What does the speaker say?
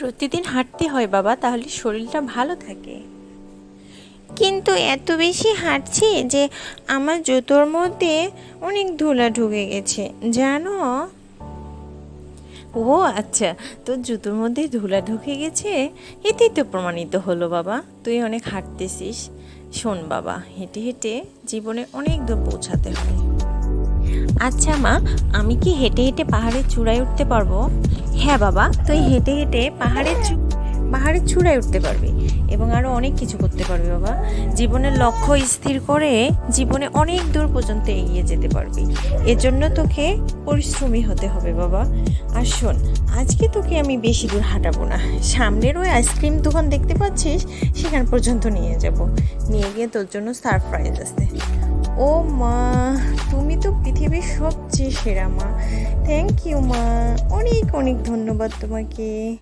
প্রতিদিন হাঁটতে হয় বাবা, তাহলে শরীরটা ভালো থাকে। কিন্তু এত বেশি হাঁটছি যে আমার জুতোর মধ্যে অনেক ধুলা ঢুকে গেছে জানো। ও আচ্ছা, তোর জুতোর মধ্যে ধুলা ঢুকে গেছে, এতেই তো প্রমাণিত হলো বাবা তুই অনেক হাঁটতেছিস। শোন বাবা, হেঁটে হেঁটে জীবনে অনেক দূর পৌঁছাতে হয়। আচ্ছা মা, আমি কি হেঁটে হেঁটে পাহাড়ের চূড়ায় উঠতে পারবো? হ্যাঁ বাবা, তুই হেঁটে হেঁটে পাহাড়ের চূড়ায় উঠতে পারবি এবং আরও অনেক কিছু করতে পারবি বাবা। জীবনের লক্ষ্য স্থির করে জীবনে অনেক দূর পর্যন্ত এগিয়ে যেতে পারবি। এজন্য তোকে পরিশ্রমী হতে হবে বাবা। আর শোন, আজকে তোকে আমি বেশি দূর হাঁটাবো না, সামনের ওই আইসক্রিম দোকান দেখতে পাচ্ছিস, সেখান পর্যন্ত নিয়ে যাব। নিয়ে গিয়ে তোর জন্য সারপ্রাইজ আছে। ও মা, তুমি তো পৃথিবীর সবচেয়ে সেরা মা। থ্যাংক ইউ মা, অনেক অনেক ধন্যবাদ তোমাকে।